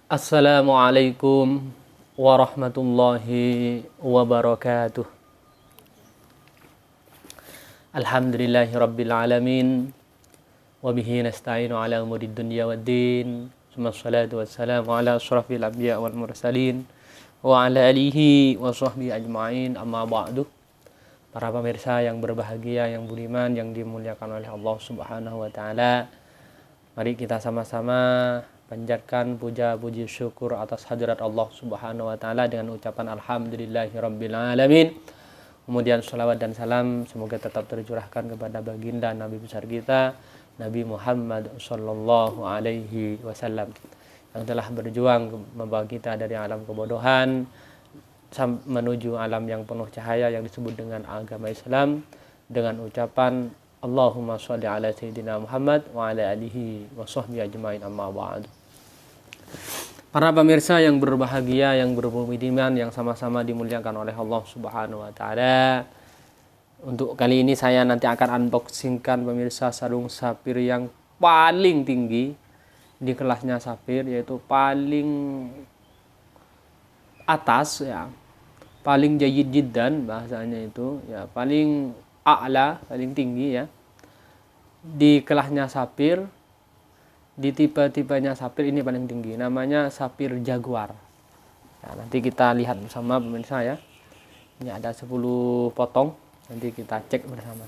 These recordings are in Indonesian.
Assalamualaikum warahmatullahi wabarakatuh. Alhamdulillahi rabbil alamin. Wabihi nasta'inu ala umuri dunya waddin. Wassalatu wassalamu ala ashrafil anbiya wal mursalin wa ala alihi wa sahbihi ajma'in, amma ba'du. Para pemirsa yang berbahagia, yang budiman, yang dimuliakan oleh Allah Subhanahu wa taala, mari kita sama-sama panjatkan puja puji syukur atas hadirat Allah Subhanahu wa taala dengan ucapan alhamdulillahirabbil alamin. Kemudian salawat dan salam semoga tetap tercurahkan kepada baginda Nabi besar kita, Nabi Muhammad sallallahu alaihi wasallam, yang telah berjuang membawa kita dari alam kebodohan menuju alam yang penuh cahaya yang disebut dengan agama Islam, dengan ucapan Allahumma sholli ala sayyidina Muhammad wa ala alihi wa sahbihi ajma'in, amma ba'du. Para pemirsa yang berbahagia, yang berbudiman, yang sama-sama dimuliakan oleh Allah Subhanahu wa taala. Untuk kali ini saya nanti akan unboxingkan pemirsa sarung sapir yang paling tinggi di kelasnya sapir, yaitu paling atas ya. Paling jayyid jiddan bahasanya itu ya, paling a'la, paling tinggi ya. Di kelasnya sapir, di tipe-tipenya sapir ini paling tinggi, namanya sapir Jaguar ya, nanti kita lihat bersama pemirsa ya. Ini ada 10 potong, nanti kita cek bersama.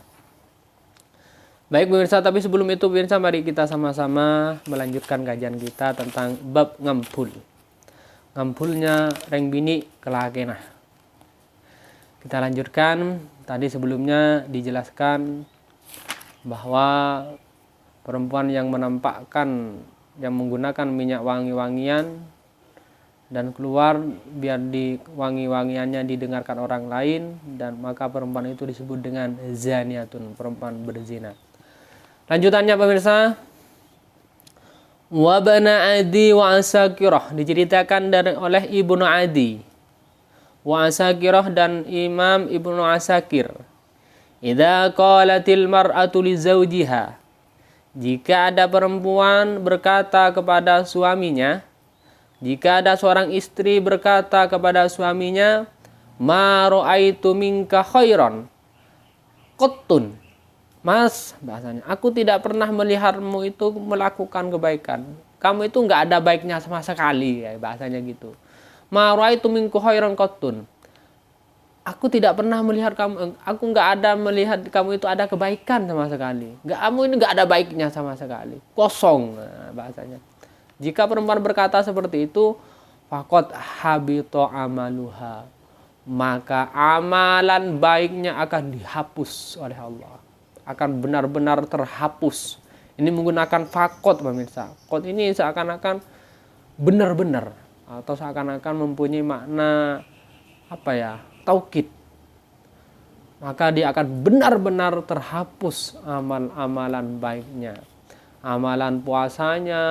Baik pemirsa, tapi sebelum itu pemirsa, mari kita sama-sama melanjutkan kajian kita tentang bab ngampul. Ngampulnya reng bini kelakenah. Kita lanjutkan. Tadi sebelumnya dijelaskan bahwa perempuan yang menampakkan, yang menggunakan minyak wangi-wangian dan keluar biar di wangi-wangiannya didengarkan orang lain, dan maka perempuan itu disebut dengan zaniatun, perempuan berzina. Lanjutannya pemirsa, Wabana Adi wa Asakirah, diceritakan oleh Ibnu Adi wa Asakirah dan Imam Ibnu Asakir. Idza qalatil mar'atu li zawjiha, jika ada perempuan berkata kepada suaminya, jika ada seorang istri berkata kepada suaminya, ma ra'aitu minka khairan qattun, mas, bahasanya, aku tidak pernah melihatmu itu melakukan kebaikan, kamu itu nggak ada baiknya sama sekali ya, bahasanya gitu. Ma ra'aitu minka khairan qattun, aku tidak pernah melihat kamu, aku nggak ada melihat kamu itu ada kebaikan sama sekali. Kamu ini nggak ada baiknya sama sekali, kosong, nah, bahasanya. Jika perempuan berkata seperti itu, faqad habito amaluha, maka amalan baiknya akan dihapus oleh Allah, akan benar-benar terhapus. Ini menggunakan faqad pemirsa. Qad ini seakan-akan benar-benar, atau seakan-akan mempunyai makna apa ya, taukid. Maka dia akan benar-benar terhapus amal-amalan baiknya, amalan puasanya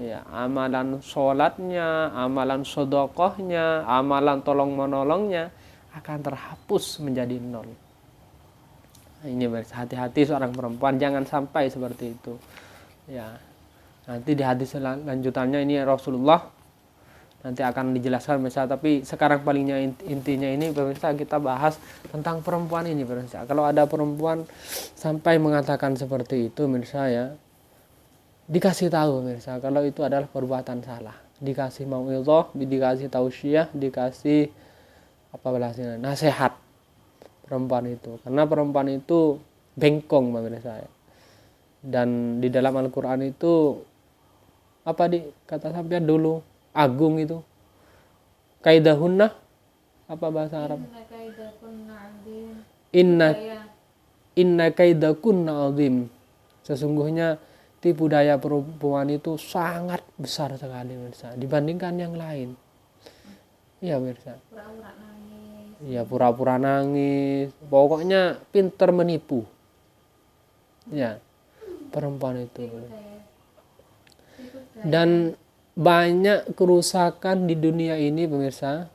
ya, amalan sholatnya, amalan sedekahnya, amalan tolong menolongnya akan terhapus menjadi nol. Nah, ini hati-hati seorang perempuan jangan sampai seperti itu ya. Nanti di hadis lanjutannya ini Rasulullah nanti akan dijelaskan pemirsa, tapi sekarang palingnya intinya ini pemirsa, kita bahas tentang perempuan ini pemirsa. Kalau ada perempuan sampai mengatakan seperti itu pemirsa ya, dikasih tahu pemirsa kalau itu adalah perbuatan salah, dikasih mau'izah, dikasih tausiah, dikasih apa bahasanya, nasihat perempuan itu, karena perempuan itu bengkong pemirsa ya. Dan di dalam Al-Qur'an itu apa kata sampean dulu agung itu, kaidahunna, apa bahasa Arab, inna kaidakunna azim, sesungguhnya tipu daya perempuan itu sangat besar sekali pemirsa dibandingkan yang lain. Iya pemirsa, iya pura-pura nangis, pokoknya pinter menipu ya perempuan itu. Dan banyak kerusakan di dunia ini pemirsa,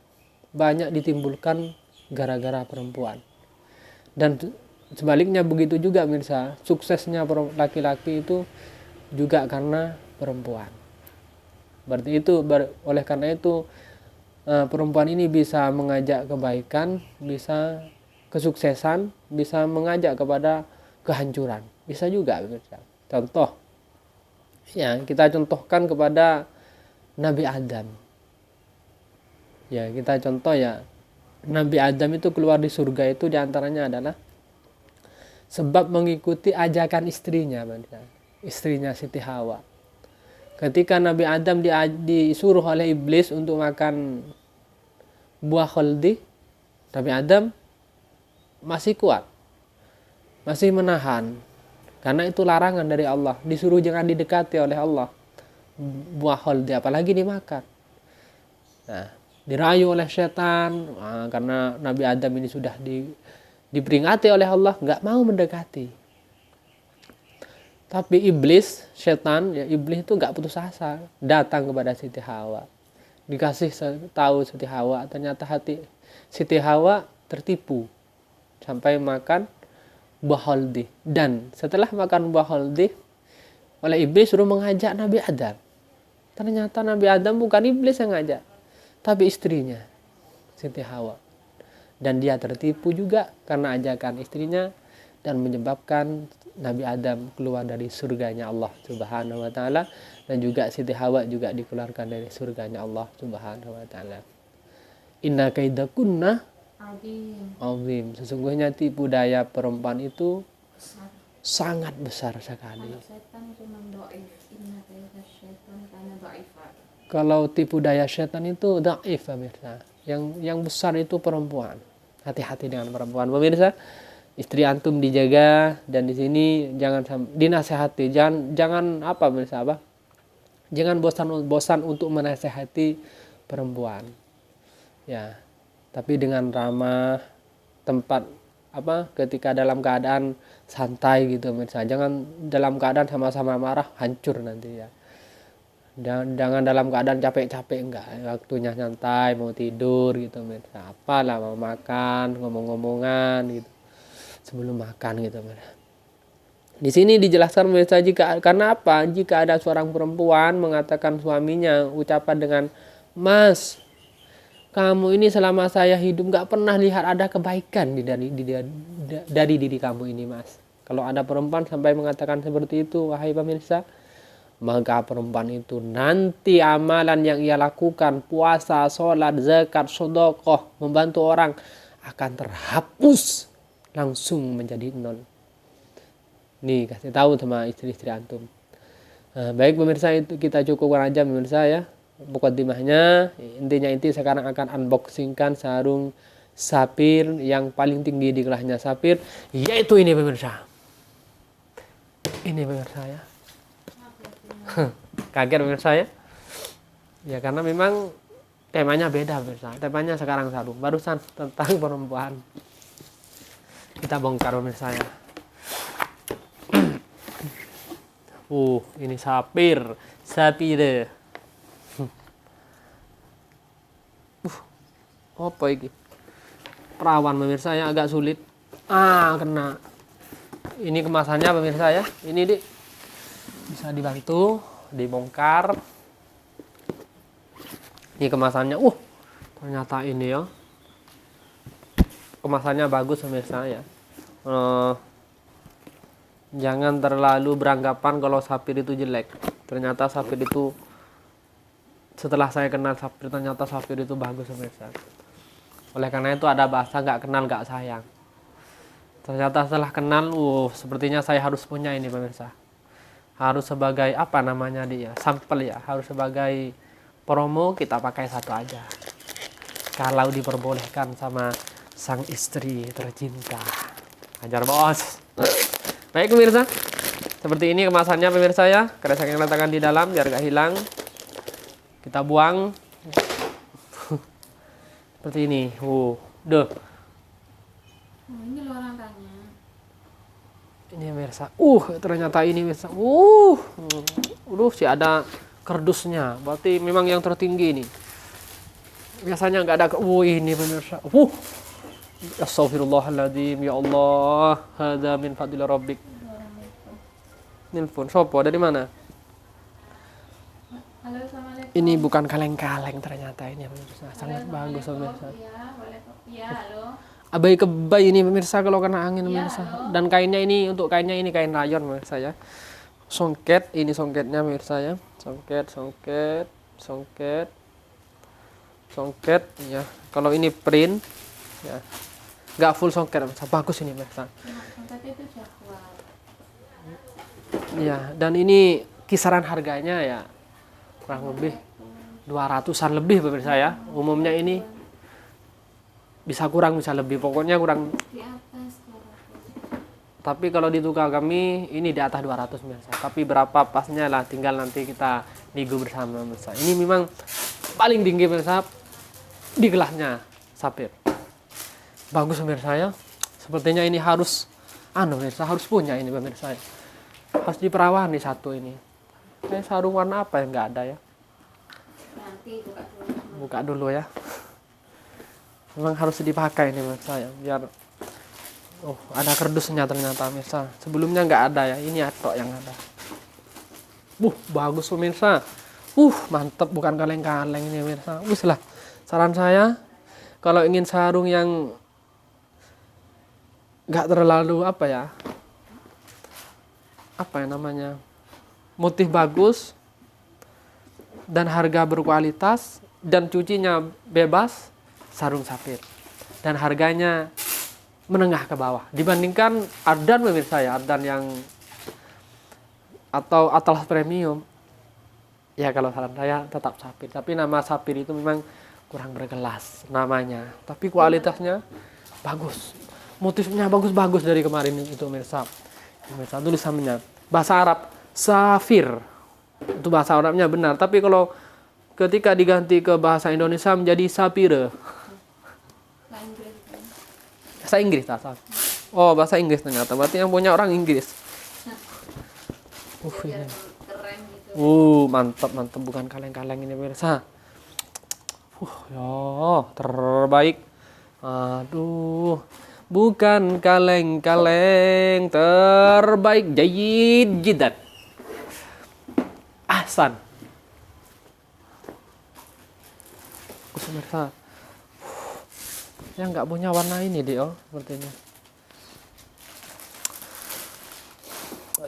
banyak ditimbulkan gara-gara perempuan. Dan sebaliknya begitu juga pemirsa, suksesnya laki-laki itu juga karena perempuan. Berarti itu oleh karena itu perempuan ini bisa mengajak kebaikan, bisa kesuksesan, bisa mengajak kepada kehancuran. Bisa juga. Contoh, ya kita contohkan kepada Nabi Adam. Ya kita contoh ya, Nabi Adam itu keluar di surga itu diantaranya adalah sebab mengikuti ajakan istrinya, istrinya Siti Hawa. Ketika Nabi Adam disuruh oleh iblis untuk makan buah kholdi, Nabi Adam masih kuat, masih menahan, karena itu larangan dari Allah. Disuruh jangan didekati oleh Allah buah kholdi, apalagi dimakan. Nah, dirayu oleh setan, karena Nabi Adam ini sudah diperingati oleh Allah, nggak mau mendekati. Tapi iblis, setan, ya iblis itu nggak putus asa, datang kepada Siti Hawa. Dikasih tahu Siti Hawa, ternyata hati Siti Hawa tertipu sampai makan buah kholdi. Dan setelah makan buah kholdi, oleh iblis suruh mengajak Nabi Adam. Ternyata Nabi Adam bukan iblis yang ngajak, tapi istrinya Siti Hawa. Dan dia tertipu juga karena ajakan istrinya dan menyebabkan Nabi Adam keluar dari surganya Allah Subhanahu wa taala, dan juga Siti Hawa juga dikeluarkan dari surganya Allah Subhanahu wa taala. Inna kaidakunna azim. Sesungguhnya tipu daya perempuan itu sangat besar sekali. Kalau tipu daya setan itu dhaif, pemirsa. Yang besar itu perempuan. Hati-hati dengan perempuan, pemirsa. Istri antum dijaga, dan di sini jangan dinasehati. Jangan apa, pemirsa, apa? Jangan bosan untuk menasehati perempuan. Ya. Tapi dengan ramah, tempat apa? Ketika dalam keadaan santai gitu, pemirsa. Jangan dalam keadaan sama-sama marah, hancur nanti ya. Jangan dalam keadaan capek-capek, enggak, waktunya santai, mau tidur gitu, apalah, mau makan, ngomong-ngomongan gitu sebelum makan gitu. Di sini dijelaskan pemirsa, karena apa? Jika ada seorang perempuan mengatakan suaminya ucapan dengan, "Mas, kamu ini selama saya hidup nggak pernah lihat ada kebaikan dari diri kamu ini, Mas." Kalau ada perempuan sampai mengatakan seperti itu, wahai pemirsa, maka perempuan itu nanti amalan yang ia lakukan, puasa, sholat, zakat, sedekah, membantu orang, akan terhapus langsung menjadi nol. Nih, kasih tahu sama istri-istri antum. Baik pemirsa, itu kita cukupkan aja pemirsa ya mukadimahnya. Intinya itu sekarang akan unboxingkan sarung sapir yang paling tinggi di kelasnya sapir, yaitu ini pemirsa. Ini pemirsa ya. Kaget pemirsa ya. Ya karena memang temanya beda pemirsa. Temanya sekarang sarung, barusan tentang perempuan. Kita bongkar pemirsa ya. Ini sapir. Apa ini? Perawan pemirsa ya, agak sulit. Kena. Ini kemasannya pemirsa ya. Ini bisa dibantu dibongkar. Ini kemasannya. Ternyata ini ya. Kemasannya bagus pemirsa ya. Jangan terlalu beranggapan kalau sapir itu jelek. Ternyata sapir itu, setelah saya kenal sapir, ternyata sapir itu bagus pemirsa. Oleh karena itu ada bahasa nggak kenal nggak sayang. Ternyata setelah kenal, sepertinya saya harus punya ini pemirsa. Harus sebagai apa namanya dia, sampel ya, harus sebagai promo, kita pakai satu aja kalau diperbolehkan sama sang istri tercinta. Ajar bos. Baik pemirsa, seperti ini kemasannya pemirsa ya. Kresek yang letakkan di dalam biar gak hilang, kita buang seperti ini. Ini luaran tanya. Ini pemirsa, ternyata ini pemirsa, sih ada kardusnya, berarti memang yang tertinggi ini. Biasanya nggak ada. Ini pemirsa, Astaghfirullahaladzim, ya Allah, hadza min fadli rabbik. Nelpon, sopo dari mana? Halo, assalamualaikum. Ini bukan kaleng-kaleng ternyata ini pemirsa. Sangat Boleh bagus pemirsa. kopiah, boleh kopiah, halo. Abai kebay ini pemirsa kalau kena angin Iya, pemirsa. halo. Dan kainnya ini untuk kainnya ini kain rayon pemirsa ya. Songket, ini songketnya pemirsa ya. Songket, songket, songket, songket ya. Kalau ini print ya. Nggak full songket pemirsa. Bagus ini pemirsa. Nah, songket itu jadwal. Ya, dan ini kisaran harganya ya kurang lebih 200-an lebih pemirsa ya. Umumnya ini bisa kurang bisa lebih, pokoknya kurang. Di atas 200. Tapi kalau di tukang kami ini di atas 200 pemirsa. Tapi berapa pasnya lah tinggal nanti kita nego bersama pemirsa. Ini memang paling tinggi pemirsa di kelasnya sapir. Bagus pemirsa ya. Sepertinya ini harus pemirsa harus punya ini pemirsa. Harus diperawani satu ini. Sarung warna apa yang nggak ada ya? Nanti buka dulu. Buka dulu ya. Memang harus dipakai ini pemirsa ya, biar ada kardusnya ternyata pemirsa. Sebelumnya nggak ada ya, ini atok yang ada. Bagus pemirsa. Mantep, bukan kaleng-kaleng ini pemirsa. Wis lah. Saran saya kalau ingin sarung yang nggak terlalu namanya, motif bagus dan harga berkualitas dan cucinya bebas, sarung sapir. Dan harganya menengah ke bawah dibandingkan Ardan pemirsa ya, Ardan yang atau Atlas Premium. Ya kalau saran saya tetap sapir, tapi nama sapir itu memang kurang berkelas namanya, tapi kualitasnya bagus. Motifnya bagus-bagus dari kemarin itu pemirsa. Pemirsa tulisannya bahasa Arab safir. Itu bahasa Arabnya benar, tapi kalau ketika diganti ke bahasa Indonesia menjadi sapire. Nah, Inggris itu. Bahasa Inggris tak? Oh, bahasa Inggris ternyata. Berarti yang punya orang Inggris. Biar keren gitu. Mantap, bukan kaleng-kaleng ini pemirsa. Terbaik. Aduh. Bukan kaleng-kaleng, terbaik, jayid jidat. Ahsan. Pemirsa. Yang nggak punya warna ini deh, sepertinya.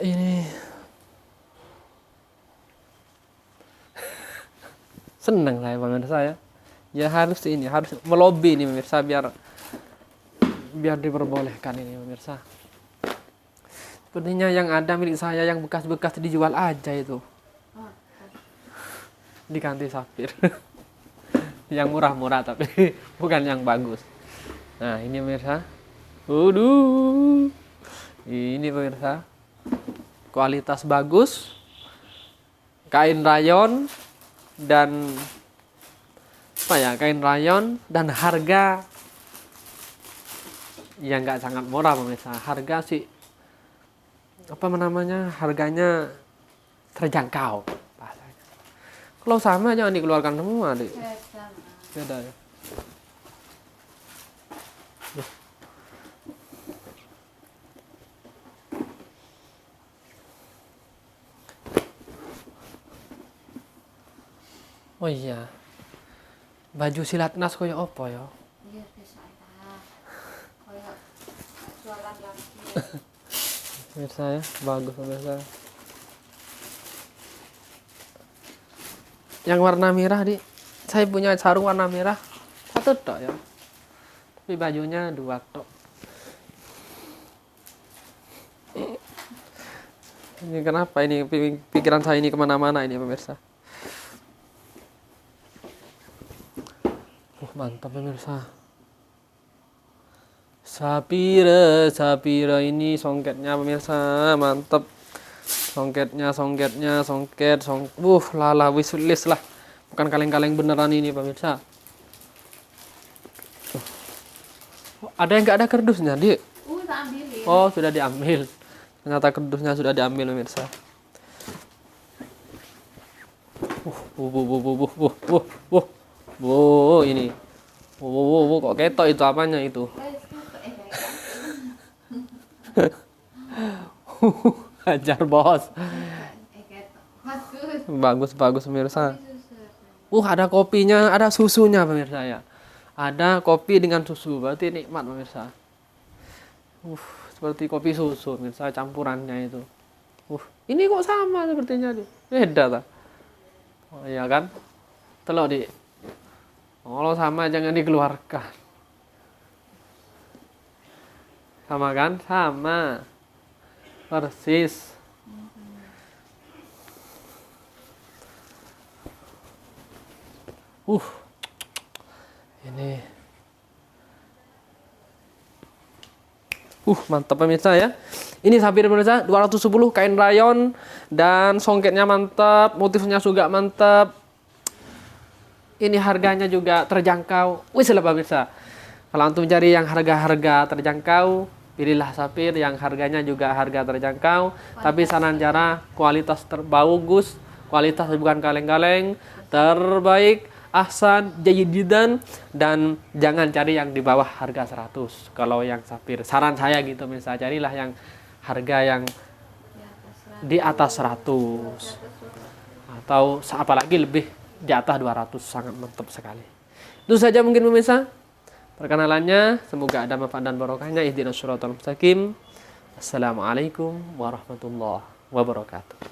Ini seneng saya pemirsa ya. Ya harus melobi nih pemirsa biar diperbolehkan ini pemirsa. Sepertinya yang ada milik saya yang bekas-bekas dijual aja itu. Diganti sapir. Yang murah-murah tapi bukan yang bagus. Nah, ini pemirsa. Ini pemirsa. Kualitas bagus. Kain rayon dan kain rayon dan harga yang nggak sangat murah pemirsa. Harga sih harganya terjangkau bahasanya. Kalau sama jangan dikeluarkan semua deh. Beda ya. Oh iya. Baju silatnas koyo opo ya? Iya, bisa ya. Kayak jualan lagi. Pemirsa ya, bagus pemirsa. Yang warna merah saya punya sarung warna merah satu tok ya. Tapi bajunya 2 tok. Ini kenapa ini pikiran saya ini kemana-mana ini pemirsa. Mantap pemirsa. Sapira ini songketnya pemirsa, mantap. Songketnya. Wishlist lah. Bukan kaleng-kaleng beneran ini pemirsa. Ada yang nggak ada kardusnya, Dik? Tak ambilin. Oh, sudah diambil. Ternyata kardusnya sudah diambil pemirsa. Ini. Kok ketok itu apanya itu? Hajar bos. Bagus. Bagus pemirsa. Ada kopinya, ada susunya pemirsa ya. Ada kopi dengan susu, berarti nikmat pemirsa. Seperti kopi susu pemirsa, campurannya itu. Ini kok sama sepertinya tuh. Beda tak? Oh iya kan? Telok di. Kalau sama jangan dikeluarkan. Sama kan? Sama. Persis. Ini. Mantap pemirsa ya. Ini sapir pemirsa 210 kain rayon dan songketnya mantap, motifnya juga mantap. Ini harganya juga terjangkau. Wis lah pemirsa. Kalau antum cari yang harga-harga terjangkau, pilihlah sapir yang harganya juga harga terjangkau, tapi saran cara kualitas terbagus, kualitas bukan kaleng-kaleng, terbaik, ahsan, jayyidan, dan jangan cari yang di bawah harga 100. Kalau yang sapir, saran saya gitu misalnya, carilah yang harga yang di atas 100 atau apalagi lebih di atas 200, sangat mantap sekali. Itu saja mungkin pemirsa perkenalannya, semoga ada manfaat dan barokahnya. Ihdinas siratal mustaqim. Assalamualaikum warahmatullahi wabarakatuh.